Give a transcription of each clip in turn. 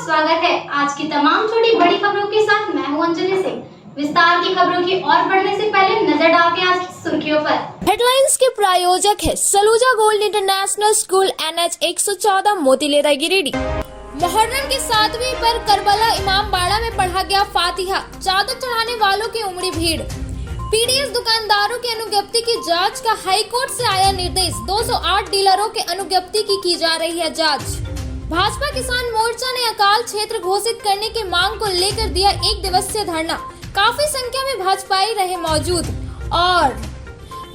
स्वागत है आज की तमाम छोटी बड़ी खबरों के साथ। मैं हूं अंजलि सिंह। विस्तार की खबरों की ओर बढ़ने से पहले नजर डालते हैं आज की सुर्खियों पर। हेडलाइंस के प्रायोजक है Saluja gold international school NH 114 Motilera Giridih. Muharram के 7वीं पर करबला इमामबाड़ा में पढ़ा गया फातिहा। चादर चढ़ाने वालों की उमड़ी भीड़। पीडीएस दुकानदारों की अनुज्ञप्ति की जांच का हाईकोर्ट से आया निर्देश। 208 डीलरों के अनुज्ञप्ति की जा रही है जांच। भाजपा किसान मोर्चा ने अकाल क्षेत्र घोषित करने की मांग को लेकर दिया 1 दिवसीय धरना। काफी संख्या में भाजपाई रहे मौजूद। और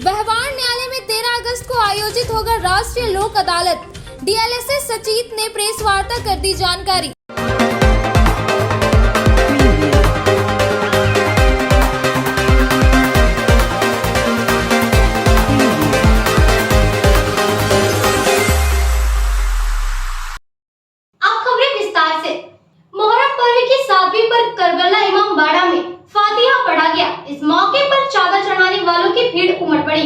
व्यवहार न्यायालय में 13 अगस्त को आयोजित होगा राष्ट्रीय लोक अदालत। डीएलएसएस सचिव ने प्रेस वार्ता कर दी जानकारी। मुहर्रम पर्व की 7वीं पर करबला इमामबाड़ा में फातिहा पढ़ा गया। इस मौके पर चादर चढ़ाने वालों की भीड़ उमड़ पड़ी।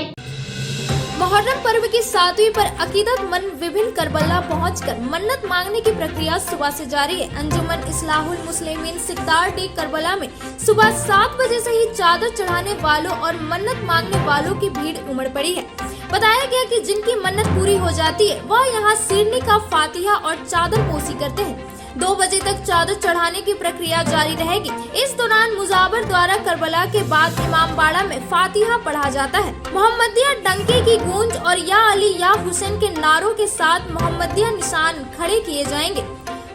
मुहर्रम पर्व की 7वीं पर अकीदतमंद विभिन्न करबला पहुंचकर मन्नत मांगने की प्रक्रिया सुबह से जारी है। अंजुमन इस्लाहुल मुस्लिमीन सिकदार डी करबला में सुबह 7 बजे से ही चादर चढ़ाने वालों और मन्नत मांगने वालों की भीड़ उमड़ पड़ी है। बताया गया कि जिनकी मन्नत पूरी हो जाती है वह यहाँ सीढ़नी का फातिहा और चादर पोसी करते हैं। 2 बजे तक चादर चढ़ाने की प्रक्रिया जारी रहेगी। इस दौरान मुजावर द्वारा करबला के बाद इमामबाड़ा में फातिहा पढ़ा जाता है। मोहम्मदिया डंके की गूंज और या अली या हुसैन के नारों के साथ मोहम्मदिया निशान खड़े किए जाएंगे।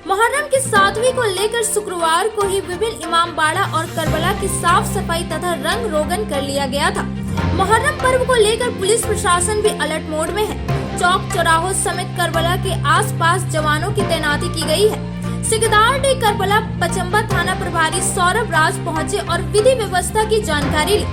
मुहर्रम की 7वीं को लेकर शुक्रवार को ही विभिन्न इमामबाड़ा और करबला की साफ सफाई तथा रंग रोगन कर लिया गया था। मुहर्रम पर्व को लेकर पुलिस प्रशासन भी अलर्ट मोड में है। चौक चौराहों समेत करबला के आसपास जवानों की तैनाती की गई है। सिकदार डी करबला पचंबा थाना प्रभारी सौरभ राज पहुंचे और विधि व्यवस्था की जानकारी ली।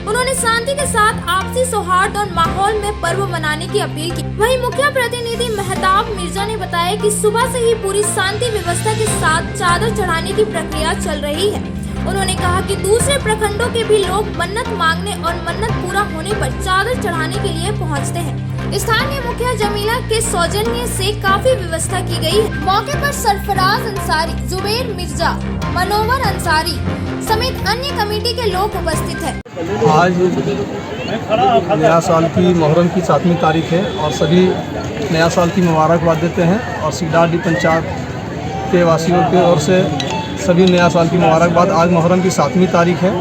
उन्होंने शांति के साथ आपसी सौहार्द और माहौल में पर्व मनाने की अपील की। वहीं मुख्य प्रतिनिधि मेहताब मिर्जा ने बताया कि सुबह से ही पूरी शांति व्यवस्था के साथ चादर चढ़ाने की प्रक्रिया चल रही है। उन्होंने कहा कि दूसरे प्रखंडों के भी लोग मन्नत मांगने और मन्नत पूरा होने पर चादर चढ़ाने के लिए पहुंचते हैं। स्थानीय मुखिया जमीला के सौजन्य से काफी व्यवस्था की गई है। मौके पर सरफराज अंसारी, जुबेर मिर्जा, मनोवर अंसारी समेत अन्य कमेटी के लोग उपस्थित हैं। आज नया साल की मुहर्रम की 7वीं तारीख है और सभी नया साल की मुबारकबाद देते हैं और सिकदार डी पंचायत के वासियों की ओर से सभी नया साल की मुबारकबाद। आज मुहर्रम की 7वीं तारीख है,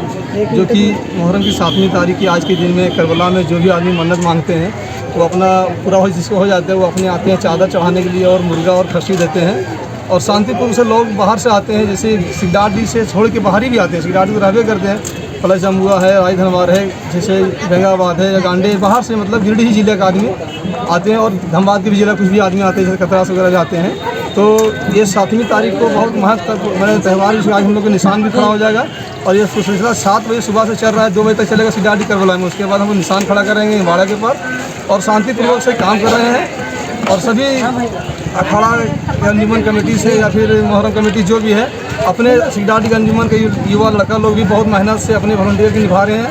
जो कि मुहर्रम की 7वीं तारीख की आज के दिन में करबला में जो भी आदमी मन्नत मांगते हैं वो अपना पूरा हो जिसको हो जाता है वो अपने आते हैं चादर चढ़ाने के लिए और मुर्गा और खस्सी देते हैं। और शांतिपूर्ण से लोग बाहर से आते हैं, जैसे सिकदार डी से छोड़ के बाहर ही भी आते हैं। सिकदार डी तो रहबे करते हैं, प्लस जमुआ है, राज धनवार है, जैसे बेंगाबाद है या गांडे, बाहर से मतलब गिरिडीह जिले का आदमी आते हैं और धनबाद के भी जिला कुछ भी आदमी आते हैं, जैसे कतरास वगैरह जाते हैं। तो ये 7वीं तारीख को बहुत महत्वपूर्ण त्यौहार, जिसमें आज हम लोग का निशान भी खड़ा हो जाएगा। और ये सिलसिला 7 बजे सुबह से चल रहा है, 2 बजे तक चलेगा सिकदार डी करबला में। उसके बाद हम निशान खड़ा करेंगे बाड़ा के पास और शांतिपूर्वक से काम कर रहे हैं। और सभी अखाड़ा अंजुमन कमेटी से या फिर मुहर्रम कमेटी जो भी है, अपने सिकदार डी अंजुमन के युवा लड़का लोग भी बहुत मेहनत से अपने वॉलंटियर की निभा रहे हैं।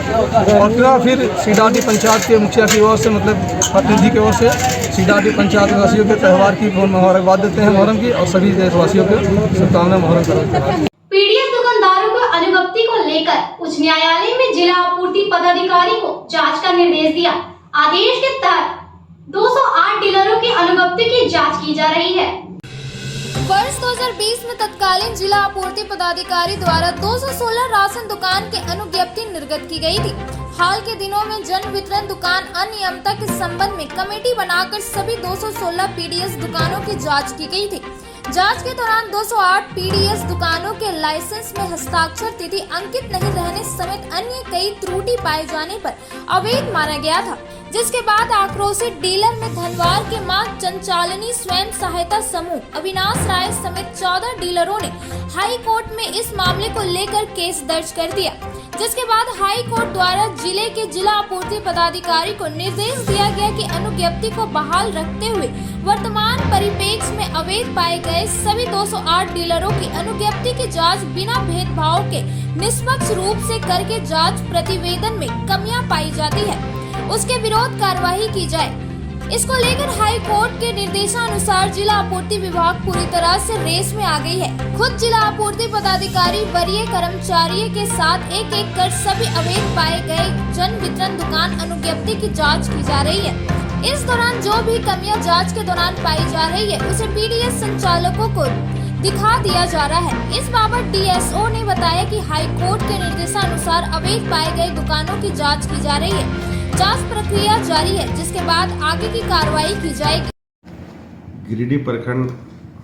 और फिर सिकदार डी पंचायत के मुखिया की ओर से, मतलब प्रतिनिधि की ओर से सिकदार डी पंचायत वासियों के त्यौहार की मुबारकबाद देते हैं मुहर्रम की, और सभी देशवासियों को शुभकामनाएं मुहर्रम करते। पीडीएस दुकानदारों को अनुज्ञप्ति को लेकर उच्च न्यायालय में जिला आपूर्ति पदाधिकारी को जांच का निर्देश दिया। आदेश के तहत 208 डीलरों की अनुज्ञप्ति की जांच की जा रही है। वर्ष 2020 में तत्कालीन जिला आपूर्ति पदाधिकारी द्वारा 216 राशन दुकान के अनुज्ञप्ति निर्गत की गई थी। हाल के दिनों में जन वितरण दुकान अनियमितता के संबंध में कमेटी बनाकर सभी 216 पीडीएस दुकानों की जांच की गई थी। जांच के दौरान 208 पीडीएस दुकानों के लाइसेंस में हस्ताक्षर तिथि अंकित नहीं रहने समेत अन्य कई त्रुटि पाए जाने पर अवैध माना गया था, जिसके बाद आक्रोशित डीलर में धनवार के मां चंचालिनी स्वयं सहायता समूह अविनाश राय समेत 14 डीलरों ने हाई कोर्ट में इस मामले को लेकर केस दर्ज कर दिया, जिसके बाद हाई कोर्ट द्वारा जिले के जिला आपूर्ति पदाधिकारी को निर्देश दिया गया कि अनुज्ञप्ति को बहाल रखते हुए वर्तमान परिप्रेक्ष्य में अवैध पाए गए सभी 208 डीलरों की अनुज्ञप्ति की जांच बिना भेदभाव के निष्पक्ष रूप से करके जांच प्रतिवेदन में कमियां पाई जाती है उसके विरोध कार्रवाई की जाए। इसको लेकर हाई कोर्ट के निर्देशानुसार जिला आपूर्ति विभाग पूरी तरह से रेस में आ गई है। खुद जिला आपूर्ति पदाधिकारी वरीय कर्मचारियों के साथ एक एक कर सभी अवैध पाए गए जन वितरण दुकान अनुज्ञप्ति की जांच की जा रही है। इस दौरान जो भी कमियां जांच के दौरान पाई जा रही है उसे पीडीएस संचालकों को दिखा दिया जा रहा है। इस बाबत डीएसओ ने बताया कि हाई कोर्ट के निर्देशानुसार अवैध पाए गए दुकानों की जांच की जा रही है। जांच प्रक्रिया जारी है, जिसके बाद आगे की कार्रवाई की जाएगी। गिरिडीह प्रखंड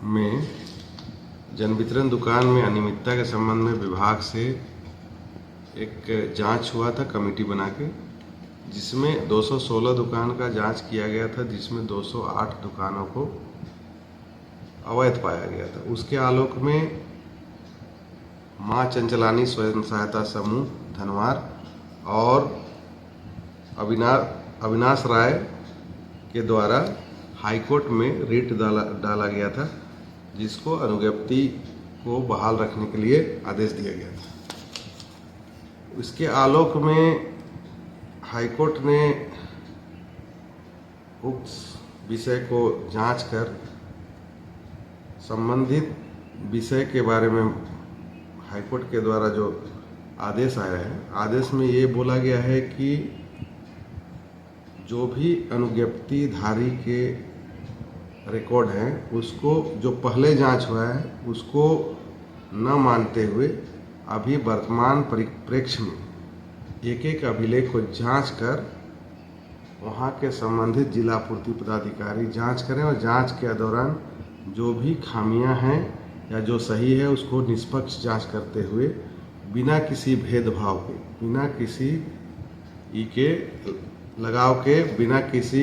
में जन वितरण दुकान में अनियमितता के संबंध में विभाग से एक जांच हुआ था कमेटी बना के, जिसमें 216 दुकान का जांच किया गया था, जिसमें 208 दुकानों को अवैध पाया गया था। उसके आलोक में मां चंचलानी स्वयं सहायता समूह धनवार और अविनाश राय के द्वारा हाईकोर्ट में रिट डाला गया था, जिसको अनुज्ञप्ति को बहाल रखने के लिए आदेश दिया गया था। इसके आलोक में हाईकोर्ट ने उक्त विषय को जांच कर संबंधित विषय के बारे में हाईकोर्ट के द्वारा जो आदेश आया है, आदेश में ये बोला गया है कि जो भी अनुज्ञप्ति धारी के रिकॉर्ड हैं उसको जो पहले जांच हुआ है उसको न मानते हुए अभी वर्तमान परिप्रेक्ष्य में एक एक अभिलेख को जांच कर वहां के संबंधित जिला आपूर्ति पदाधिकारी जांच करें और जांच के दौरान जो भी खामियां हैं या जो सही है उसको निष्पक्ष जांच करते हुए बिना किसी भेदभाव के, बिना किसी लगाव के, बिना किसी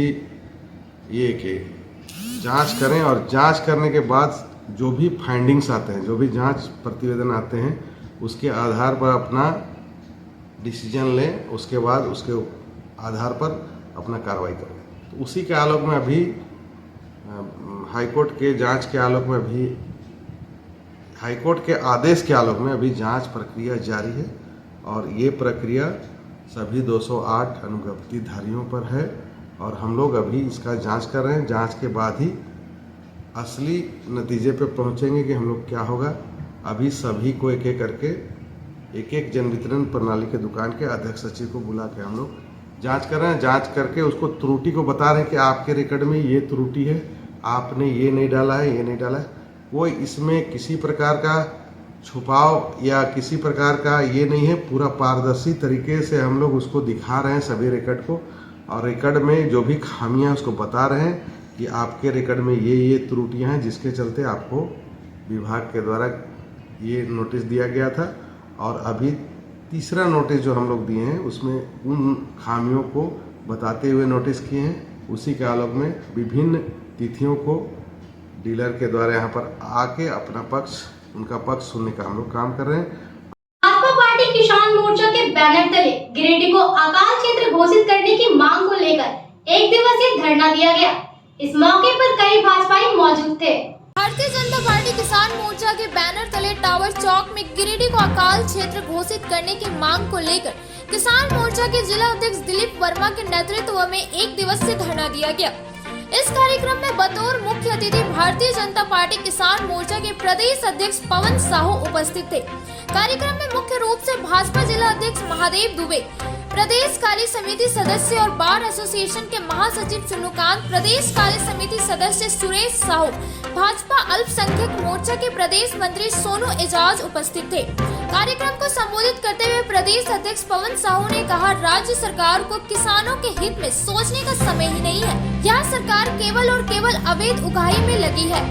ये के जांच करें और जांच करने के बाद जो भी फाइंडिंग्स आते हैं, जो भी जांच प्रतिवेदन आते हैं, उसके आधार पर अपना डिसीजन लें। उसके बाद उसके आधार पर अपना कार्रवाई करें। तो उसी के आलोक में अभी हाईकोर्ट के जांच के आलोक में अभी हाईकोर्ट के आदेश के आलोक में अभी जांच प्रक्रिया जारी है और ये प्रक्रिया सभी 208 अनुज्ञप्ति धारियों पर है और हम लोग अभी इसका जांच कर रहे हैं। जांच के बाद ही असली नतीजे पे पहुंचेंगे कि हम लोग क्या होगा। अभी सभी को एक एक करके एक एक जन वितरण प्रणाली के दुकान के अध्यक्ष सचिव को बुला के हम लोग जांच कर रहे हैं। जांच करके उसको त्रुटि को बता रहे हैं कि आपके रिकॉर्ड में ये त्रुटि है, आपने ये नहीं डाला है, ये नहीं डाला है। कोई इसमें किसी प्रकार का छुपाव या किसी प्रकार का ये नहीं है, पूरा पारदर्शी तरीके से हम लोग उसको दिखा रहे हैं सभी रिकॉर्ड को और रिकॉर्ड में जो भी खामियां उसको बता रहे हैं कि आपके रिकॉर्ड में ये त्रुटियां हैं, जिसके चलते आपको विभाग के द्वारा ये नोटिस दिया गया था। और अभी तीसरा नोटिस जो हम लोग दिए हैं उसमें उन खामियों को बताते हुए नोटिस किए हैं। उसी के आलोक में विभिन्न तिथियों को डीलर के द्वारा यहाँ पर आके अपना पक्ष, उनका पक्ष सुनने का हम लोग काम कर रहे हैं। भाजपा पार्टी किसान मोर्चा के बैनर तले गिरिडीह को अकाल क्षेत्र घोषित करने की मांग को लेकर एक दिवसीय धरना दिया गया। इस मौके पर कई भाजपाई मौजूद थे। भारतीय जनता पार्टी किसान मोर्चा के बैनर तले टावर चौक में गिरिडीह को अकाल क्षेत्र घोषित करने की मांग को लेकर किसान मोर्चा के जिला अध्यक्ष दिलीप वर्मा के नेतृत्व में एक दिवसीय धरना दिया गया। इस कार्यक्रम में बतौर मुख्य अतिथि भारतीय जनता पार्टी किसान मोर्चा के प्रदेश अध्यक्ष पवन साहू उपस्थित थे। कार्यक्रम में मुख्य रूप से भाजपा जिला अध्यक्ष महादेव दुबे, प्रदेश कार्य समिति सदस्य और बार एसोसिएशन के महासचिव चुनुकांत, प्रदेश कार्य समिति सदस्य सुरेश साहू, भाजपा अल्पसंख्यक मोर्चा के प्रदेश मंत्री सोनू एजाज उपस्थित थे। कार्यक्रम को संबोधित करते हुए प्रदेश अध्यक्ष पवन साहू ने कहा, राज्य सरकार को किसानों के हित में सोचने का समय ही नहीं है। यह सरकार केवल और केवल अवैध उगाही में लगी है।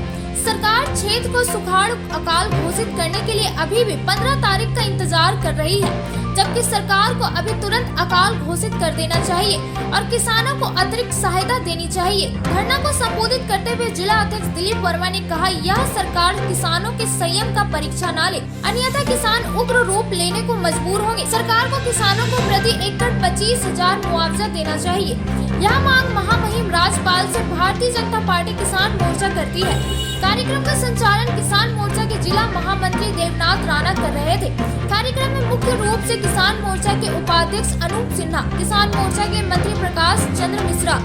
सरकार क्षेत्र को सुखाड़ अकाल घोषित करने के लिए अभी भी 15 तारीख का इंतजार कर रही है, जबकि सरकार को अभी तुरंत अकाल घोषित कर देना चाहिए और किसानों को अतिरिक्त सहायता देनी चाहिए। धरना को संबोधित करते हुए जिला अध्यक्ष दिलीप वर्मा ने कहा, यह सरकार किसानों के संयम का परीक्षा न ले, अन्यथा किसान उग्र रूप लेने को मजबूर होंगे। सरकार को किसानों को प्रति एकड़ 25,000 मुआवजा देना चाहिए। यह मांग महामहिम राज्यपाल से भारतीय जनता पार्टी किसान मोर्चा करती है। कार्यक्रम का संचालन किसान मोर्चा के जिला महामंत्री देवनाथ राणा कर रहे थे। कार्यक्रम में मुख्य रूप से किसान मोर्चा के उपाध्यक्ष अनूप सिन्हा, किसान मोर्चा के मंत्री प्रकाश चंद्र मिश्रा,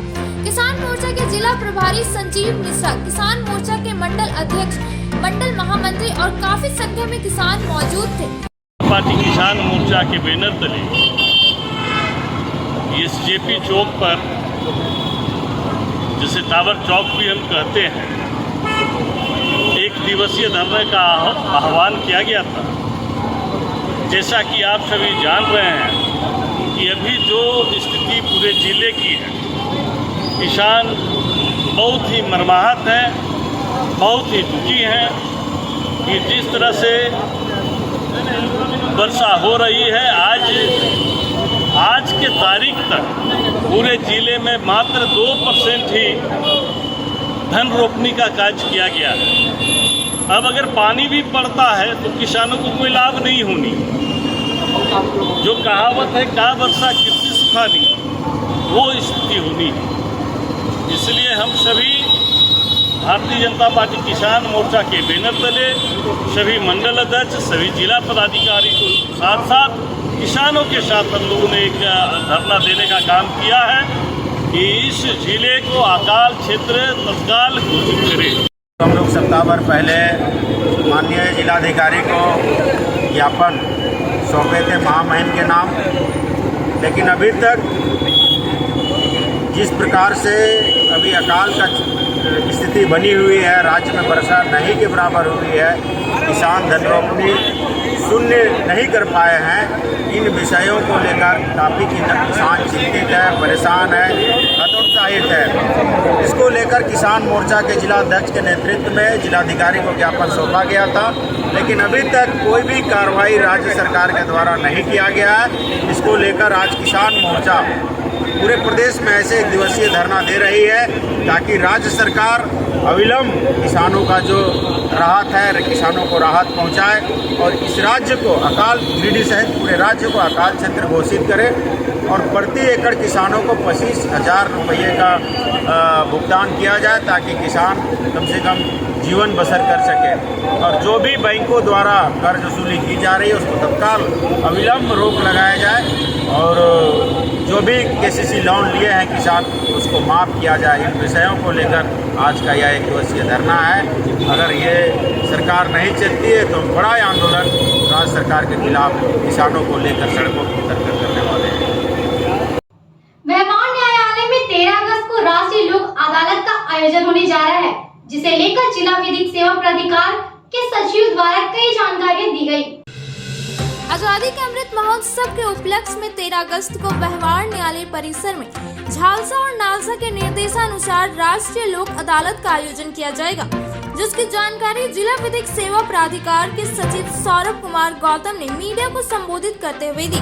किसान मोर्चा के जिला प्रभारी संजीव मिश्रा, किसान मोर्चा के मंडल अध्यक्ष, मंडल महामंत्री और काफी संख्या में किसान मौजूद थे। पार्टी किसान मोर्चा के बैनर तले इस जेपी चौक पर, जिसे टावर चौक भी हम कहते हैं, एक दिवसीय धरने का आह्वान किया गया था। जैसा कि आप सभी जान रहे हैं कि अभी जो स्थिति पूरे जिले की है, किसान बहुत ही मर्माहत हैं, बहुत ही दुखी हैं कि जिस तरह से वर्षा हो रही है। आज के तारीख तक पूरे जिले में मात्र 2% ही धन रोपनी का कार्य किया गया है। अब अगर पानी भी पड़ता है तो किसानों को कोई लाभ नहीं होनी। जो कहावत है, का वर्षा कितनी सुखानी, वो स्थिति होनी है। इसलिए हम सभी भारतीय जनता पार्टी किसान मोर्चा के बैनर तले सभी मंडल अध्यक्ष, सभी जिला पदाधिकारी को साथ साथ किसानों के साथ हम लोगों ने एक धरना देने का काम किया है कि इस जिले को अकाल क्षेत्र तत्काल घोषित करें। हम लोग सप्ताह भर पहले माननीय जिलाधिकारी को ज्ञापन सौंपे थे महामहिम के नाम, लेकिन अभी तक जिस प्रकार से अभी अकाल का स्थिति बनी हुई है, राज्य में वर्षा नहीं के बराबर हुई है, किसान धन रोपनी शून्य नहीं कर पाए हैं। इन विषयों को लेकर काफ़ी किसान चिंतित है, परेशान है, हतोत्साहित है। इसको लेकर किसान मोर्चा के जिला अध्यक्ष के नेतृत्व में जिलाधिकारी को ज्ञापन सौंपा गया था, लेकिन अभी तक कोई भी कार्रवाई राज्य सरकार के द्वारा नहीं किया गया है। इसको लेकर आज किसान मोर्चा पूरे प्रदेश में ऐसे एक दिवसीय धरना दे रही है ताकि राज्य सरकार अविलंब किसानों का जो राहत है, किसानों को राहत पहुंचाए और इस राज्य को अकाल गिरिडीह सहित पूरे राज्य को अकाल क्षेत्र घोषित करे और प्रति एकड़ किसानों को 25,000 रुपये का भुगतान किया जाए ताकि किसान कम से कम जीवन बसर कर सके। और जो भी बैंकों द्वारा कर्ज वसूली की जा रही है उसको तत्काल अविलंब रोक लगाया जाए और जो भी केसीसी लोन लिए हैं किसान उसको माफ़ किया जाए। इन विषयों को लेकर आज का यह एक दिवसीय धरना है। अगर ये सरकार नहीं चलती है तो बड़ा आंदोलन राज्य सरकार के खिलाफ किसानों को लेकर सड़कों पर उतरकर करने वाले हैं। व्यवहार न्यायालय में 13 अगस्त को राष्ट्रीय लोक अदालत का आयोजन होने जा रहा है, जिसे लेकर जिला विधिक सेवा प्राधिकार के सचिव द्वारा कई जानकारियां दी गई। आजादी के अमृत महोत्सव के उपलक्ष्य में 13 अगस्त को व्यवहार न्यायालय परिसर में झालसा और नालसा के निर्देशानुसार राष्ट्रीय लोक अदालत का आयोजन किया जाएगा, जिसकी जानकारी जिला विधिक सेवा प्राधिकार के सचिव सौरभ कुमार गौतम ने मीडिया को संबोधित करते हुए दी।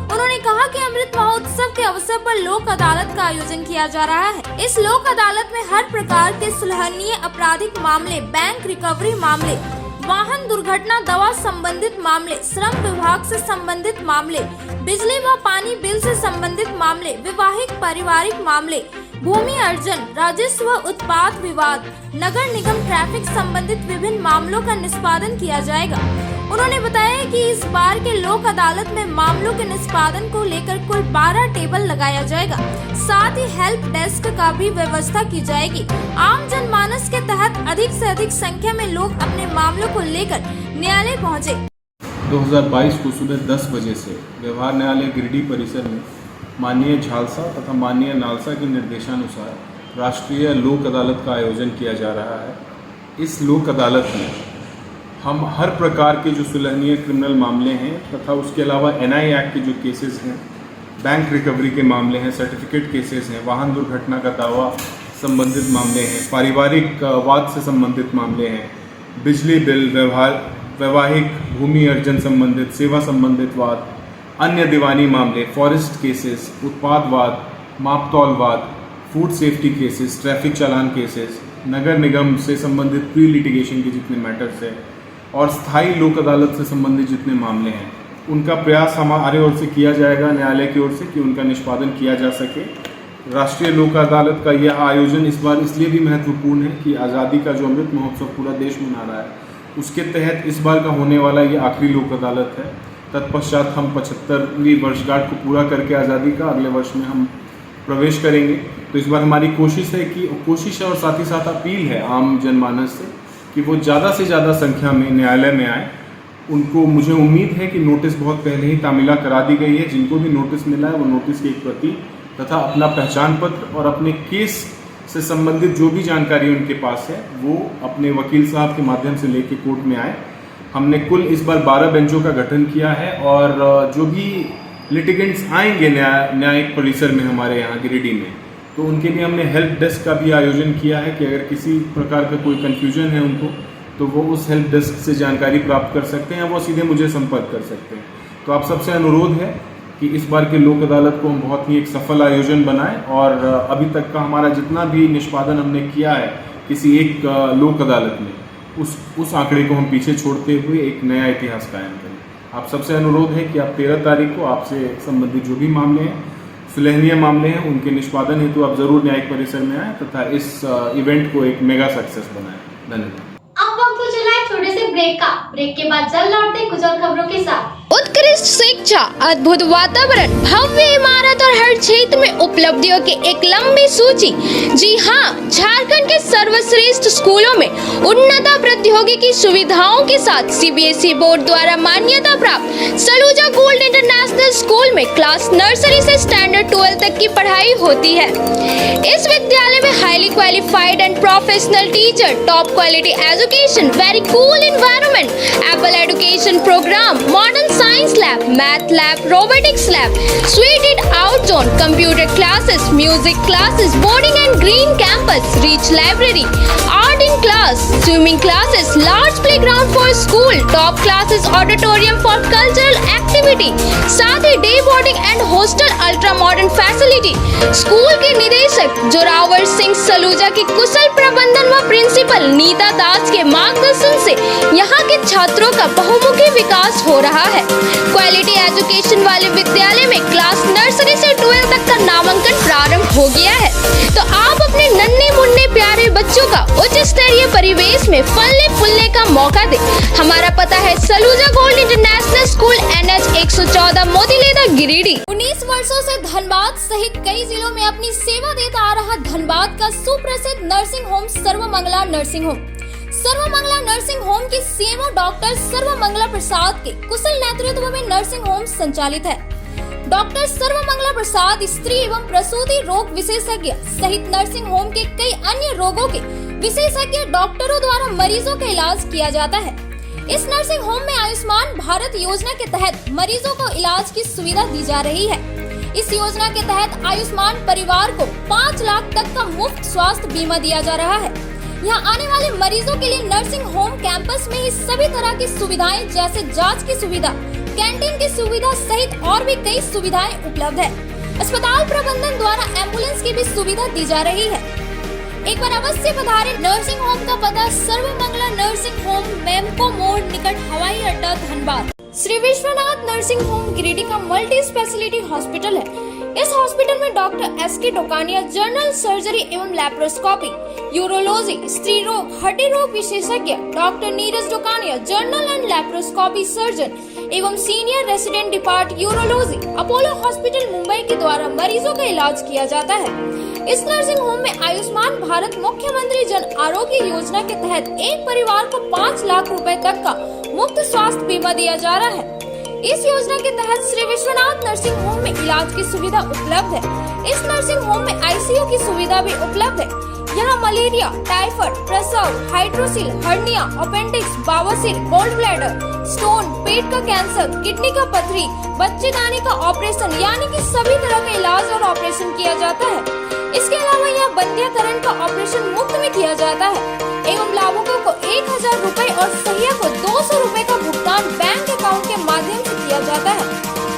उन्होंने कहा कि अमृत महोत्सव के अवसर पर लोक अदालत का आयोजन किया जा रहा है। इस लोक अदालत में हर प्रकार के सुलहनीय आपराधिक मामले, बैंक रिकवरी मामले, वाहन दुर्घटना, दवा संबंधित मामले, श्रम विभाग से संबंधित मामले, बिजली व पानी बिल से संबंधित मामले, वैवाहिक पारिवारिक मामले, भूमि अर्जन, राजस्व उत्पाद विवाद, नगर निगम ट्रैफिक संबंधित विभिन्न मामलों का निष्पादन किया जाएगा। उन्होंने बताया कि इस बार के लोक अदालत में मामलों के निष्पादन को लेकर कुल 12 टेबल लगाया जाएगा। साथ ही हेल्प डेस्क का भी व्यवस्था की जाएगी। आम जनमानस के तहत अधिक से अधिक संख्या में लोग अपने मामलों को लेकर न्यायालय पहुंचे। 2022 को सुबह 10 बजे से व्यवहार न्यायालय गिरिडीह परिसर में माननीय झालसा तथा माननीय नालसा के निर्देशानुसार राष्ट्रीय लोक अदालत का आयोजन किया जा रहा है। इस लोक अदालत में हम हर प्रकार के जो सुलहनीय क्रिमिनल मामले हैं तथा उसके अलावा एनआई एक्ट के जो केसेस हैं, बैंक रिकवरी के मामले हैं, सर्टिफिकेट केसेस हैं, वाहन दुर्घटना का दावा संबंधित मामले हैं, पारिवारिक वाद से संबंधित मामले हैं, बिजली बिल, वैवाहिक भूमि अर्जन संबंधित, सेवा संबंधित वाद, अन्य दीवानी मामले, फॉरेस्ट केसेस, उत्पाद वाद, मापतौल वाद, फूड सेफ्टी केसेस, ट्रैफिक चालान केसेस, नगर निगम से संबंधित प्री लिटिगेशन के जितने मैटर्स हैं और स्थायी लोक अदालत से संबंधित जितने मामले हैं, उनका प्रयास हमारे ओर से किया जाएगा, न्यायालय की ओर से, कि उनका निष्पादन किया जा सके। राष्ट्रीय लोक अदालत का यह आयोजन इस बार इसलिए भी महत्वपूर्ण है कि आज़ादी का जो अमृत महोत्सव पूरा देश मना रहा है, उसके तहत इस बार का होने वाला ये आखिरी लोक अदालत है। तत्पश्चात हम 75वीं वर्षगांठ को पूरा करके आज़ादी का अगले वर्ष में हम प्रवेश करेंगे। तो इस बार हमारी कोशिश और साथ ही साथ अपील है आम जनमानस से कि वो ज़्यादा से ज़्यादा संख्या में न्यायालय में आए। उनको मुझे उम्मीद है कि नोटिस बहुत पहले ही तामीला करा दी गई है। जिनको भी नोटिस मिला है वो नोटिस की एक प्रति तथा अपना पहचान पत्र और अपने केस से संबंधित जो भी जानकारी उनके पास है वो अपने वकील साहब के माध्यम से लेके कोर्ट में आए। हमने कुल इस बार 12 बेंचों का गठन किया है और जो भी लिटिगेंट्स आएंगे न्यायिक परिसर में हमारे यहाँ गिरिडीह में, तो उनके लिए हमने हेल्प डेस्क का भी आयोजन किया है कि अगर किसी प्रकार का कोई कन्फ्यूजन है उनको, तो वो उस हेल्प डेस्क से जानकारी प्राप्त कर सकते हैं, वो सीधे मुझे संपर्क कर सकते हैं। तो आप सबसे अनुरोध है कि इस बार के लोक अदालत को हम बहुत ही एक सफल आयोजन बनाएं और अभी तक का हमारा जितना भी निष्पादन हमने किया है किसी एक लोक अदालत में, उस आंकड़े को हम पीछे छोड़ते हुए एक नया इतिहास कायम करें। आप सबसे अनुरोध है कि आप 13 तारीख को आपसे संबंधित जो भी मामले हैं, सुलहनीय मामले हैं, उनके निष्पादन हेतु आप जरूर न्यायिक परिसर में आए तथा इस इवेंट को एक मेगा सक्सेस बनाएं। धन्यवाद। अब वक्त हो चला है छोटे से ब्रेक का। ब्रेक के बाद जल्द लौटते हैं कुछ और खबरों के साथ। उत्कृष्ट शिक्षा, अद्भुत वातावरण, भव्य इमारत और हर क्षेत्र में उपलब्धियों की एक लंबी सूची। जी हाँ, झारखंड के सर्वश्रेष्ठ स्कूलों में उन्नत प्रौद्योगिकी सुविधाओं के साथ सीबीएसई बोर्ड द्वारा मान्यता प्राप्त सलूजा गोल्ड इंटरनेशनल स्कूल में क्लास नर्सरी से स्टैंडर्ड 12 तक की पढ़ाई होती है। इस विद्यालय में highly qualified and professional teacher, top quality education, very cool environment, Apple education program, modern science lab, math lab, robotics lab, suited out zone, computer classes, music classes, boarding and green campus, rich library, art in class, swimming classes, large playground for school, top classes, auditorium for cultural activity, साथ ही day boarding and hostel ultra modern facility. School के निदेशक जोरावर सिंह सलूजा की कुशल प्रबंधन व principal Nita दास के मार्गदर्शन से यहाँ के छात्रों का बहुमुखी विकास हो रहा है। क्वालिटी एजुकेशन वाले विद्यालय में क्लास नर्सरी से 12 तक का नामांकन प्रारंभ हो गया है, तो आप अपने नन्हे मुन्ने प्यारे बच्चों का उच्च स्तरीय परिवेश में फलने फूलने का मौका दें। हमारा पता है Saluja gold international school, NH 114, Motileda, Giridih. 19 वर्षों से धनबाद सहित कई जिलों में अपनी सेवा देता आ रहा धनबाद का सुप्रसिद्ध nursing home Sarvamangala nursing home. Sarvamangala nursing home की सीएमओ डॉक्टर सर्वमंगला प्रसाद के कुशल नेतृत्व में नर्सिंग होम संचालित है। डॉक्टर सर्वमंगला प्रसाद स्त्री एवं प्रसूति रोग विशेषज्ञ सहित नर्सिंग होम के कई अन्य रोगों के विशेषज्ञ डॉक्टरों द्वारा मरीजों का इलाज किया जाता है। इस नर्सिंग होम में आयुष्मान भारत योजना के तहत मरीजों को इलाज की सुविधा दी जा रही है। इस योजना के तहत आयुष्मान परिवार को 5 लाख तक का मुफ्त स्वास्थ्य बीमा दिया जा रहा है। यहाँ आने वाले मरीजों के लिए नर्सिंग होम कैंपस में ही सभी तरह की सुविधाएं जैसे जांच की सुविधा, कैंटीन की सुविधा सहित और भी कई सुविधाएं उपलब्ध है। अस्पताल प्रबंधन द्वारा एम्बुलेंस की भी सुविधा दी जा रही है। एक बार अवश्य पधारें। नर्सिंग होम का पता सर्वमंगला नर्सिंग होम, मेमको मोड़ निकट हवाई अड्डा, धनबाद। श्री विश्वनाथ नर्सिंग होम गिरिडीह का मल्टी स्पेशलिटी हॉस्पिटल है। इस हॉस्पिटल में doctor SK Dokania general surgery एवं लैप्रोस्कोपी, यूरोलॉजी, स्त्री रोग, हड्डी रोग विशेषज्ञ, doctor Neeraj Dokania general and laparoscopy surgeon एवं senior resident depart urology, Apollo hospital Mumbai के द्वारा मरीजों का इलाज किया जाता है। इस नर्सिंग होम में आयुष्मान भारत मुख्यमंत्री जन आरोग्य योजना के तहत एक परिवार को 5 लाख रुपए तक का मुफ्त स्वास्थ्य बीमा दिया जा रहा है। इस योजना के तहत श्री विश्वनाथ नर्सिंग होम में इलाज की सुविधा उपलब्ध है। इस नर्सिंग होम में आईसीयू की सुविधा भी उपलब्ध है। यहाँ मलेरिया, टाइफाइड, प्रसव, हाइड्रोसिल, हर्निया, अपेंडिक्स, बवासीर, गोल्ड ब्लैडर, स्टोन, पेट का कैंसर, किडनी का पथरी, बच्चेदानी का ऑपरेशन यानी कि सभी तरह का इलाज और ऑपरेशन किया जाता है। इसके अलावा यहाँ बंध्याकरण का ऑपरेशन मुफ्त में किया जाता है एवं लाभुकों को 1000 रुपए और सहिया को 200 रुपए का भुगतान बैंक अकाउंट के माध्यम से किया जाता है।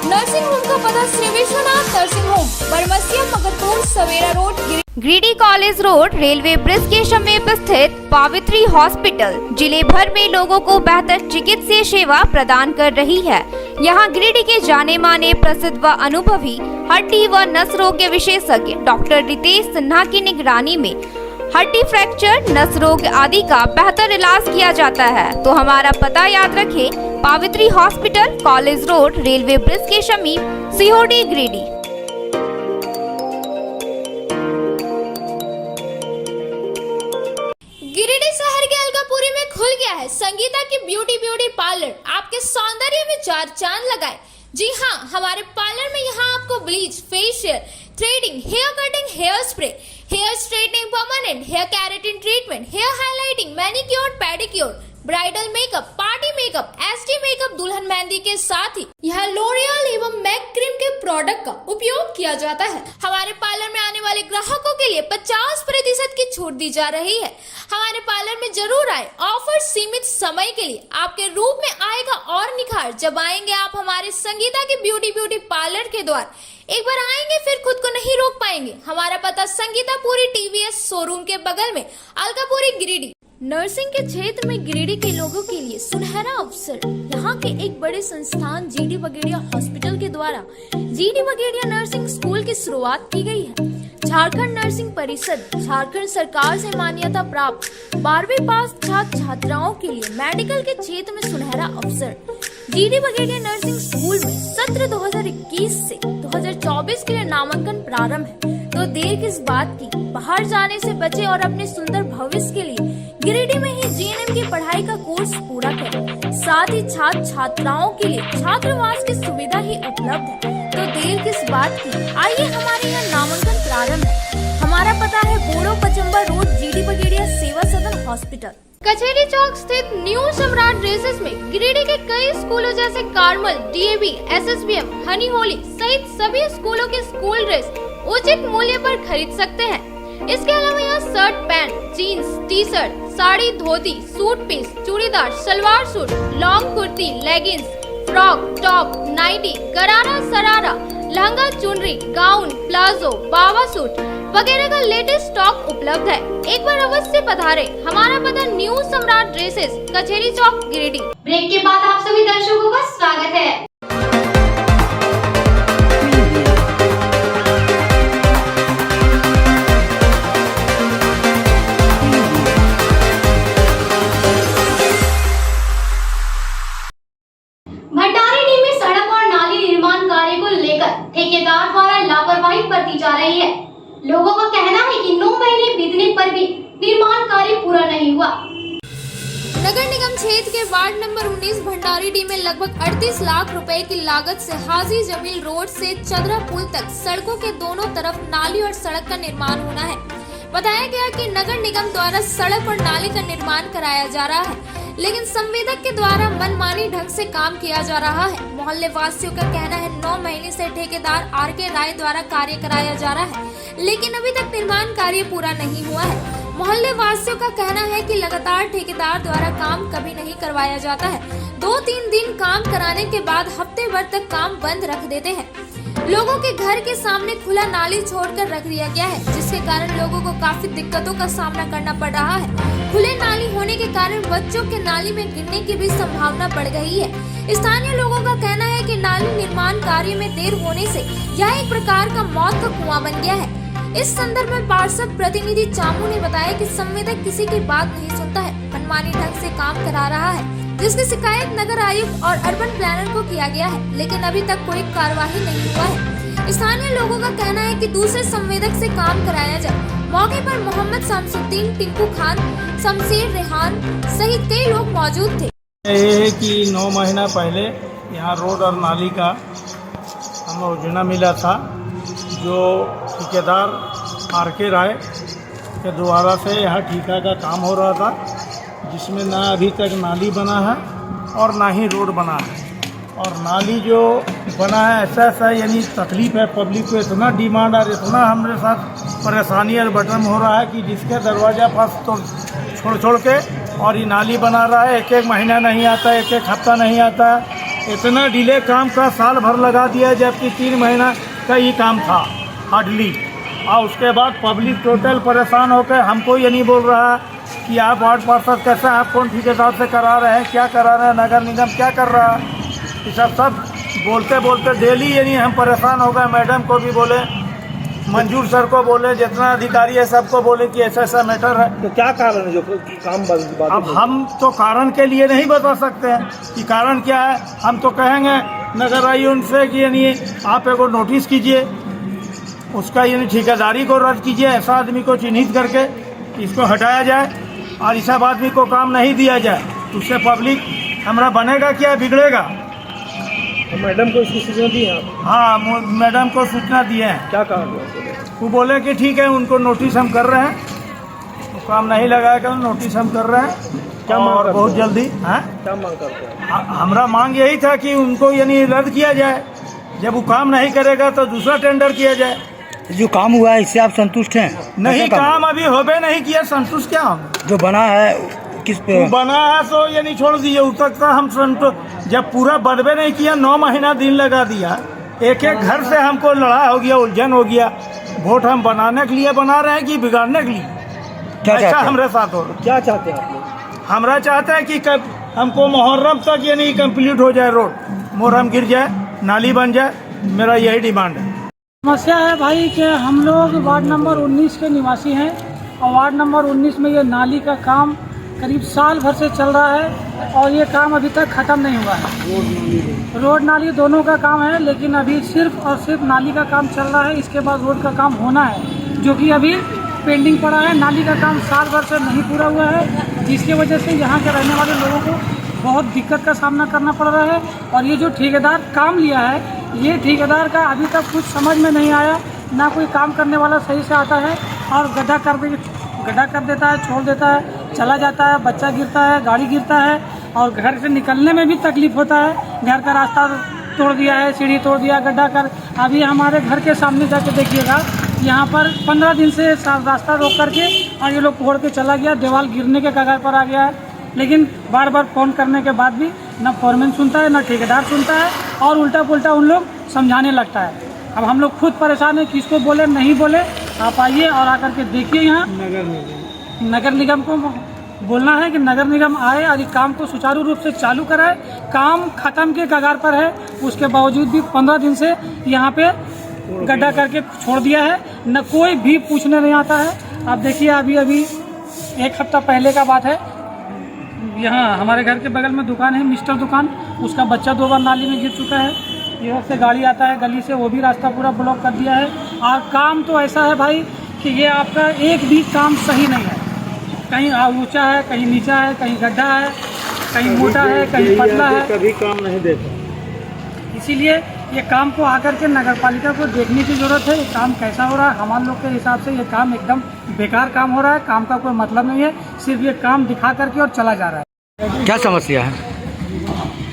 नर्सिंग होम का पता Shri Vishwanath nursing home, Baramsia, Magarpur, Savera road, Giridih college road, railway bridge के समीप स्थित पावित्री हॉस्पिटल जिले भर में लोगों को बेहतर चिकित्सीय सेवा प्रदान कर रही है। यहाँ गिरिडीह के जाने माने प्रसिद्ध व अनुभवी हड्डी व नस रोग के विशेषज्ञ डॉक्टर रितेश सिन्हा की निगरानी में हड्डी फ्रैक्चर, नस रोग आदि का बेहतर इलाज किया जाता है। तो हमारा पता याद रखें, Pavitri hospital, college road, railway bridge के समीप, सीओडी, गिरिडीह। है संगीता की ब्यूटी पार्लर आपके सौंदर्य में चार चांद लगाए। जी हाँ, हमारे पार्लर में यहाँ आपको bleach, facial, threading, hair cutting, hair spray, hair straightening, permanent hair keratin treatment, hair highlighting, manicure, pedicure, bridal makeup, party makeup, SD makeup, दुल्हन मेहंदी के साथ ही यह लोरियल एवं मैक क्रीम के प्रोडक्ट का उपयोग किया जाता है। हमारे पार्लर में आने वाले ग्राहकों के लिए 50% की छूट दी जा रही है। हमारे पार्लर में जरूर आए, ऑफर सीमित समय के लिए। आपके रूप में आएगा और निखार जब आएंगे आप हमारे संगीता की ब्यूटी पार्लर के द्वार। एक बार आएंगे फिर खुद को नहीं रोक पाएंगे। हमारा पता संगीतापुरी टीवीएस शोरूम के बगल में, अलकापुरी, गिरिडीह। नर्सिंग के क्षेत्र में गिरिडीह के लोगों के लिए सुनहरा अवसर। यहाँ के एक बड़े संस्थान GD बगेड़िया हॉस्पिटल के द्वारा GD बगेड़िया नर्सिंग स्कूल की शुरुआत की गई है। झारखंड नर्सिंग परिषद झारखंड सरकार से मान्यता प्राप्त 12वीं पास छात्र छात्राओं के लिए मेडिकल के क्षेत्र में सुनहरा अवसर। GD बगेड़िया नर्सिंग स्कूल में सत्र 2021 से 2024 के लिए नामांकन प्रारंभ है। तो देर किस बात की, बाहर जाने से बचे और अपने सुंदर भविष्य के लिए गिरिडीह में ही GNM की पढ़ाई का कोर्स पूरा करें। साथ ही छात्र छात्राओं के लिए छात्रावास की सुविधा ही उपलब्ध है। तो देर किस बात की, आइए हमारे यहाँ नामांकन प्रारंभ है। हमारा पता है बोड़ो पचम्बा रोड, GD बगेड़िया सेवा सदन हॉस्पिटल, कचहरी चौक स्थित न्यू सम्राट ड्रेसेस में गिरिडीह के कई स्कूलों जैसे Carmel, DAV, SSBM, Honey Holi सहित सभी स्कूलों के स्कूल ड्रेस उचित मूल्य पर खरीद सकते हैं। इसके अलावा यहाँ shirt, pant, jeans, T-shirt, sari, dhoti, suit piece, churidar, salwar suit, long kurti, leggings, frock, top, nightie, gharara, sharara, lehenga, चुनरी, गाउन, प्लाजो, बाबा सूट वगैरह का लेटेस्ट स्टॉक उपलब्ध है। एक बार अवश्य पधारे। हमारा पता न्यू सम्राट ड्रेसेस, कचहरी चौक, गिरिडीह। ब्रेक के बाद आप सभी दर्शकों का स्वागत है। भंडारीडीह में सड़क और नाली निर्माण कार्य को लेकर ठेकेदार द्वारा लापरवाही बरती जा रही है। लोगों का कहना है कि 9 महीने बीतने पर भी निर्माण कार्य पूरा नहीं हुआ। नगर निगम क्षेत्र के वार्ड नंबर 19 भंडारीडीह में लगभग 38 लाख रुपए की लागत से हाजी जमील रोड से चदरा पुल तक सड़कों के दोनों तरफ नाली और सड़क का निर्माण होना है। बताया गया कि नगर निगम द्वारा सड़क और नाली का निर्माण कराया जा रहा है, लेकिन संवेदक के द्वारा मनमानी ढंग से काम किया जा रहा है। मोहल्ले वासियों का कहना है 9 महीने से ठेकेदार RK राय द्वारा कार्य कराया जा रहा है, लेकिन अभी तक निर्माण कार्य पूरा नहीं हुआ है। मोहल्ले वासियों का कहना है कि लगातार ठेकेदार द्वारा काम कभी नहीं करवाया जाता है। 2-3 दिन काम कराने के बाद हफ्ते भर तक काम बंद रख देते हैं। लोगों के घर के सामने खुला नाली छोड़कर रख दिया गया है, जिसके कारण लोगों को काफी दिक्कतों का सामना करना पड़ रहा है। खुले नाली होने के कारण बच्चों के नाली में गिरने की भी संभावना बढ़ गई है। स्थानीय लोगों का कहना है कि नाली निर्माण कार्य में देर होने से यह एक प्रकार का मौत का कुआं बन गया है। इस संदर्भ में पार्षद प्रतिनिधि चामू ने बताया कि संवेदक किसी की बात नहीं सुनता है, मनमानी ढंग से काम करा रहा है, जिसकी शिकायत नगर आयुक्त और अर्बन प्लानर को किया गया है, लेकिन अभी तक कोई कार्यवाही नहीं हुआ है। स्थानीय लोगों का कहना है कि दूसरे संवेदक से काम कराया जाए। मौके पर मोहम्मद शमसुद्दीन, टिंकू खान, शमशेर रेहान सहित कई लोग मौजूद थे। ये है कि 9 महीना पहले यहाँ रोड और नाली का हमें योजना मिला था, जो ठेकेदार RK राय के द्वारा से यहाँ ठीका का काम हो रहा था, जिसमें ना अभी तक नाली बना है और ना ही रोड बना है। और नाली जो बना है ऐसा यानी तकलीफ है पब्लिक को, इतना डिमांड और इतना हमारे साथ परेशानी और बटन हो रहा है कि जिसके दरवाजा पास तो छोड़ के और ये नाली बना रहा है। एक महीना नहीं आता, एक हफ्ता नहीं आता, इतना डिले काम का साल भर लगा दिया, जबकि 3 महीना का ही काम था हार्डली। और उसके बाद पब्लिक टोटल परेशान होकर हमको ये नहीं बोल रहा कि आप वार्ड पार्षद कैसा, आप कौन ठेकेदार से करा रहे हैं, क्या करा रहे हैं, नगर निगम क्या कर रहा है, ये सब बोलते बोलते डेली यानी हम परेशान हो गए। मैडम को भी बोले, मंजूर सर को बोले, जितना अधिकारी है सबको बोले कि ऐसा ऐसा मैटर है। तो क्या कारण है जो काम बंद? अब हम तो कारण के लिए नहीं बता सकते हैं कि कारण क्या है। हम तो कहेंगे नगर आयुक्त से कि यानी आप एगो नोटिस कीजिए, उसका यानी ठेकेदारी को रद्द कीजिए, ऐसा आदमी को चिन्हित करके इसको हटाया जाए और इस आदमी को काम नहीं दिया जाए। उससे पब्लिक हमारा बनेगा क्या, बिगड़ेगा। तो मैडम को इसकी सूचना दी है आप? हाँ, मैडम को सूचना दिए हैं। क्या कहा गया? वो बोले कि ठीक है, उनको नोटिस हम कर रहे हैं, तो काम नहीं लगाएगा नोटिस हम कर रहे हैं। क्या मांग और करते बहुत हैं? जल्दी। हाँ, क्या मांग करते हैं? हमारा मांग यही था कि उनको यानी रद्द किया जाए। जब वो काम नहीं करेगा तो दूसरा टेंडर किया जाए। जो काम हुआ है इससे आप संतुष्ट हैं? नहीं, कैसा काम अभी होबे नहीं किया, संतुष्ट क्या हम? जो बना है किस पे? वो बना है सो यानी छोड़ दिए, उस तक का हम संतुष्ट। जब पूरा बनबे नहीं किया, 9 महीना दिन लगा दिया, एक एक घर से हमको लड़ाई हो गया, उलझन हो गया। वोट हम बनाने के लिए बना रहे हैं कि बिगाड़ने के लिए? क्या ऐसा चाहते हैं? हमारे साथ हो रहा। क्या चाहते हैं आप लोग? हमरा चाहते हैं कि कब हमको मुहर्रम तक यानी कंप्लीट हो जाए, रोड मुहर्रम गिर जाए, नाली बन जाए। मेरा यही डिमांड है। समस्या है भाई कि हम लोग वार्ड नंबर 19 के निवासी हैं और वार्ड नंबर 19 में ये नाली का काम करीब साल भर से चल रहा है और ये काम अभी तक ख़त्म नहीं हुआ है। रोड नाली दोनों का काम है, लेकिन अभी सिर्फ और सिर्फ नाली का काम चल रहा है। इसके बाद रोड का काम होना है, जो कि अभी पेंडिंग पड़ा है। नाली का काम साल भर से नहीं पूरा हुआ है, जिसकी वजह से यहाँ के रहने वाले लोगों को बहुत दिक्कत का सामना करना पड़ रहा है। और ये जो ठेकेदार काम लिया है, ये ठेकेदार का अभी तक कुछ समझ में नहीं आया, ना कोई काम करने वाला सही से आता है और गड्ढा कर देता है, छोड़ देता है, चला जाता है, बच्चा गिरता है, गाड़ी गिरता है और घर से निकलने में भी तकलीफ होता है। घर का रास्ता तोड़ दिया है, सीढ़ी तोड़ दिया, गड्ढा कर। अभी हमारे घर के सामने जाके देखिएगा, यहाँ पर 15 दिन से रास्ता रोक करके और ये लोग तोड़ के चला गया, दीवार गिरने के कगार पर आ गया है। लेकिन बार बार फ़ोन करने के बाद भी ना फोरमैन सुनता है, ना ठेकेदार सुनता है और उल्टा पुल्टा उन लोग समझाने लगता है। अब हम लोग खुद परेशान हैं, किसको बोले नहीं बोले। आप आइए और आकर के देखिए। यहाँ नगर निगम को बोलना है कि नगर निगम आए और इस काम को सुचारू रूप से चालू कराए। काम खत्म के कगार पर है, उसके बावजूद भी 15 दिन से यहाँ पे गड्ढा करके छोड़ दिया है, न कोई भी पूछने नहीं आता है। आप देखिए, अभी 1 हफ्ता पहले का बात है, यहाँ हमारे घर के बगल में दुकान है, मिस्टर दुकान, उसका बच्चा 2 बार नाली में गिर चुका है। इधर से गाड़ी आता है गली से, वो भी रास्ता पूरा ब्लॉक कर दिया है। और काम तो ऐसा है भाई कि ये आपका एक भी काम सही नहीं है। कहीं ऊंचा है, कहीं नीचा है, कहीं गड्ढा है, कहीं मोटा है, कहीं पतला है, कभी काम नहीं देता। इसीलिए ये काम को आकर के नगर पालिका को देखने की ज़रूरत है। ये काम कैसा हो रहा है। हमारे लोग के हिसाब से ये काम एकदम बेकार काम हो रहा है। काम का कोई मतलब नहीं है, सिर्फ ये काम दिखा करके और चला जा रहा है। क्या समस्या है?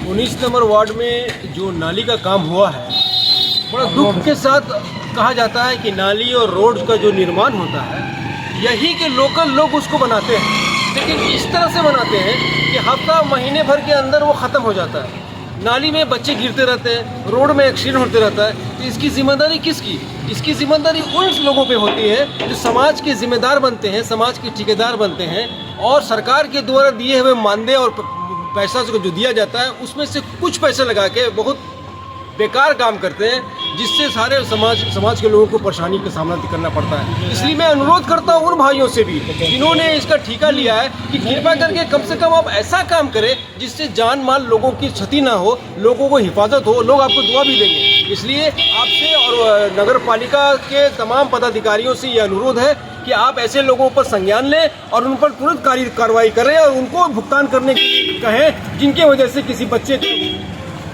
19 नंबर वार्ड में जो नाली का काम हुआ है, बड़ा दुख के साथ कहा जाता है कि नाली और रोड का जो निर्माण होता है, यही के लोकल लोग उसको बनाते हैं, लेकिन इस तरह से बनाते हैं कि हफ्ता महीने भर के अंदर वो ख़त्म हो जाता है। नाली में बच्चे गिरते रहते हैं, रोड में एक्सीडेंट होते रहता है। तो इसकी जिम्मेदारी किसकी? इसकी जिम्मेदारी उन लोगों पे होती है जो समाज के जिम्मेदार बनते हैं, समाज के ठेकेदार बनते हैं और सरकार के द्वारा दिए हुए मानदेय और पैसा जो दिया जाता है उसमें से कुछ पैसे लगा के बहुत बेकार काम करते हैं, जिससे सारे समाज के लोगों को परेशानी का सामना करना पड़ता है। इसलिए मैं अनुरोध करता हूँ उन भाइयों से भी जिन्होंने इसका ठेका लिया है कि कृपया करके कम से कम आप ऐसा काम करें जिससे जान माल लोगों की क्षति ना हो, लोगों को हिफाजत हो, लोग आपको दुआ भी देंगे। इसलिए आपसे और नगर पालिका के तमाम पदाधिकारियों से ये अनुरोध है कि आप ऐसे लोगों पर संज्ञान लें और उन पर तुरंत कार्रवाई करें और उनको भुगतान करने के लिए कहें, जिनके वजह से किसी बच्चे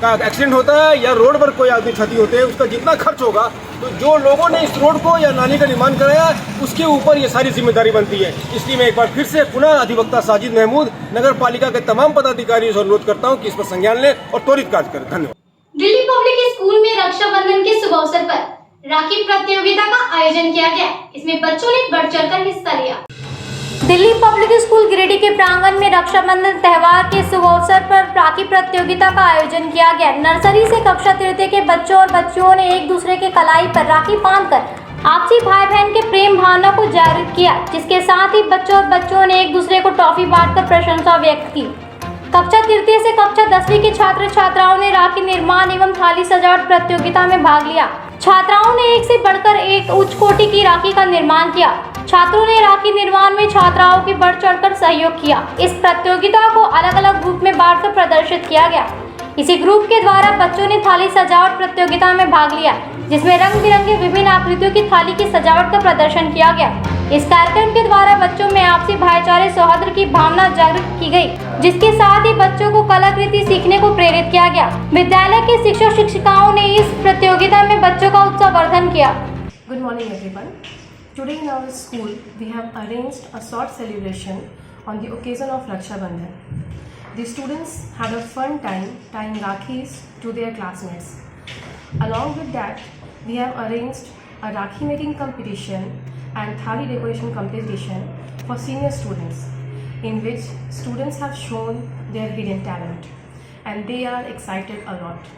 का एक्सीडेंट होता है या रोड पर कोई आदमी क्षति होते हैं। उसका जितना खर्च होगा, तो जो लोगों ने इस रोड को या नाली का निर्माण कराया उसके ऊपर ये सारी जिम्मेदारी बनती है। इसलिए मैं एक बार फिर से पुनः अधिवक्ता साजिद महमूद नगर पालिका के तमाम पदाधिकारियों से अनुरोध करता हूँ कि इस पर संज्ञान लें और त्वरित कार्य करें। धन्यवाद। दिल्ली पब्लिक स्कूल में रक्षाबंधन के शुभ अवसर पर राखी प्रतियोगिता का आयोजन किया गया। इसमें बच्चों ने बढ़ चढ़कर हिस्सा लिया। दिल्ली पब्लिक स्कूल गिरिडीह के प्रांगण में रक्षाबंधन त्योहार के शुभ अवसर पर राखी प्रतियोगिता का आयोजन किया गया। नर्सरी से कक्षा तृतीय के बच्चों और बच्चियों ने एक दूसरे के कलाई पर राखी बांधकर आपसी भाई बहन के प्रेम भावना को जागृत किया, जिसके साथ ही बच्चों और बच्चियों ने एक दूसरे को टॉफी बांटकर प्रशंसा व्यक्त की। कक्षा तृतीय से कक्षा 10वीं के छात्र छात्राओं ने राखी निर्माण एवं थाली सजावट प्रतियोगिता में भाग लिया। छात्राओं ने एक से बढ़कर एक उच्च कोटि की राखी का निर्माण किया। छात्रों ने राखी निर्माण में छात्राओं की बढ़ चढ़कर सहयोग किया। इस प्रतियोगिता को अलग अलग ग्रुप में बांटकर प्रदर्शित किया गया। इसी ग्रुप के द्वारा बच्चों ने थाली सजावट प्रतियोगिता में भाग लिया, जिसमें रंग बिरंगे विभिन्न आकृतियों की थाली की सजावट का प्रदर्शन किया गया। इस कार्यक्रम के द्वारा बच्चों में आपसी भाईचारे सौहार्द की भावना जागृत की गई, जिसके साथ ही बच्चों को कलाकृति सीखने को प्रेरित किया गया। विद्यालय के शिक्षक शिक्षिकाओं ने इस प्रतियोगिता में बच्चों का उत्साहवर्धन किया। Good morning everyone. Today in our school we have arranged a short celebration on the occasion of Raksha Bandhan. The students had a fun time tying Rakhis to their classmates. Along with that, we have arranged a Rakhi making competition and thali decoration competition for senior students, in which students have shown their hidden talent and they are excited a lot.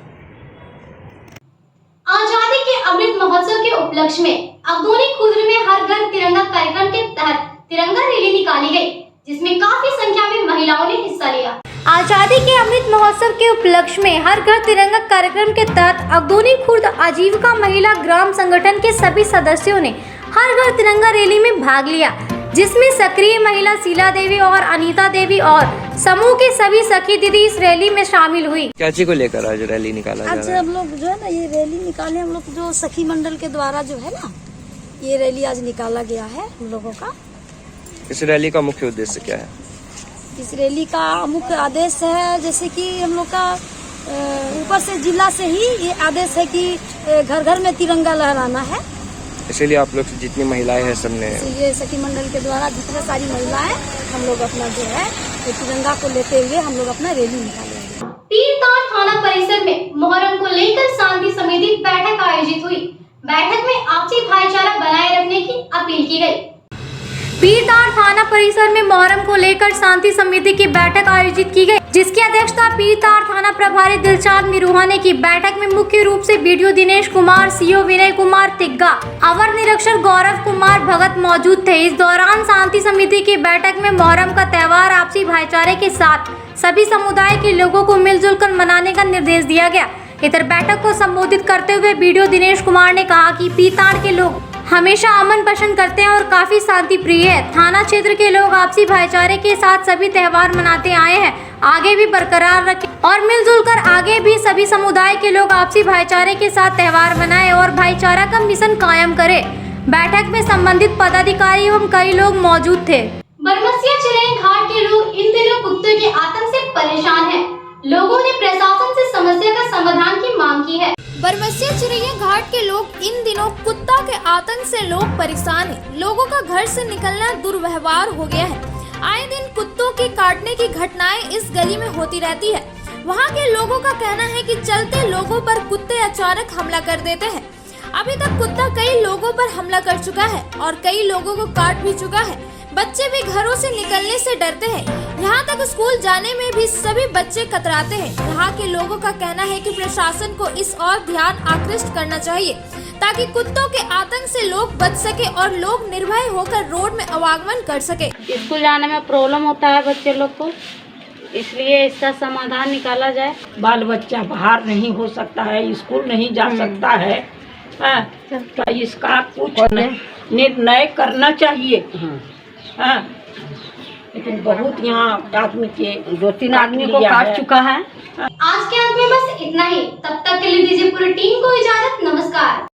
आजादी के अमृत महोत्सव के उपलक्ष्य में अगदोनी खुर्द में हर घर तिरंगा कार्यक्रम के तहत तिरंगा रैली निकाली गई, जिसमें काफी संख्या में महिलाओं ने हिस्सा लिया। आजादी के अमृत महोत्सव के उपलक्ष्य में हर घर तिरंगा कार्यक्रम के तहत अगदोनी खुर्द आजीविका महिला ग्राम संगठन के सभी सदस्यों ने हर घर तिरंगा रैली में भाग लिया, जिसमें सक्रिय महिला शीला देवी और अनीता देवी और समूह के सभी सखी दीदी इस रैली में शामिल हुई। क्या चीज को लेकर आज रैली निकाला जा रहा है? आज हम लोग जो है ना ये रैली निकाले, हम लोग जो सखी मंडल के द्वारा जो है ना ये रैली आज निकाला गया है हम लोगों का। इस रैली का मुख्य उद्देश्य क्या है? इस रैली का मुख्य आदेश है, जैसे कि हम लोग का ऊपर से जिला से ही ये आदेश है कि घर घर में तिरंगा लहराना है। इसीलिए आप लोग जितनी महिलाएं हैं सबने ये सखी मंडल के द्वारा जितने सारी महिलाएं हम लोग अपना जो है ये तिरंगा को लेते हुए हम लोग अपना रैली निकालेंगे। पीरतार थाना परिसर में मुहर्रम को लेकर शांति समिति बैठक आयोजित हुई। बैठक में आपसी भाईचारा बनाए रखने की अपील की गई। पीरतार थाना परिसर में मुहर्रम को लेकर शांति समिति की बैठक आयोजित की गई, जिसकी अध्यक्षता पीरतार थाना प्रभारी दिलशाद मिरूहा ने की। बैठक में मुख्य रूप से बीडीओ दिनेश कुमार, सीओ विनय कुमार तिग्गा, अवर निरीक्षक गौरव कुमार भगत मौजूद थे। इस दौरान शांति समिति की बैठक में मुहर्रम का त्योहार आपसी भाईचारे के साथ सभी समुदाय के लोगों को मिलजुल कर मनाने का निर्देश दिया गया। इधर बैठक को संबोधित करते हुए बीडीओ दिनेश कुमार ने कहा कि पीरतार के लोग हमेशा अमन पसंद करते हैं और काफी शांति प्रिय है। थाना क्षेत्र के लोग आपसी भाईचारे के साथ सभी त्योहार मनाते आए हैं, आगे भी बरकरार रखें और मिलजुल कर आगे भी सभी समुदाय के लोग आपसी भाईचारे के साथ त्योहार मनाएं और भाईचारा का मिशन कायम करें। बैठक में संबंधित पदाधिकारी एवं कई लोग मौजूद थे। बरमसिया चिरई घाट के लोग इन दिनों कुत्तों के आतंक से परेशान हैं। लोगों ने प्रशासन से समस्या का समाधान की मांग की है। बरमसिया चिरैया घाट के लोग इन दिनों कुत्ता के आतंक से लोग परेशान हैं। लोगों का घर से निकलना दुर्व्यवहार हो गया है। आए दिन कुत्तों के काटने की घटनाएं इस गली में होती रहती है। वहां के लोगों का कहना है कि चलते लोगों पर कुत्ते अचानक हमला कर देते हैं। अभी तक कुत्ता कई लोगों पर हमला कर चुका है और कई लोगों को काट भी चुका है। बच्चे भी घरों से निकलने से डरते हैं। यहाँ तक स्कूल जाने में भी सभी बच्चे कतराते हैं। यहाँ के लोगों का कहना है कि प्रशासन को इस और ध्यान आकृष्ट करना चाहिए, ताकि कुत्तों के आतंक से लोग बच सके और लोग निर्भय होकर रोड में आवागमन कर सके। स्कूल जाने में प्रॉब्लम होता है बच्चे लोग को, इसलिए इसका समाधान निकाला जाए। बाल बच्चा बाहर नहीं हो सकता है, स्कूल नहीं जा सकता है, तो इसका कुछ निर्णय करना चाहिए। लेकिन बहुत यहाँ आदमी के 2-3 आदमी को काट चुका है। आज के अंत में बस इतना ही। तब तक के लिए दीजिए पूरी टीम को इजाजत। नमस्कार।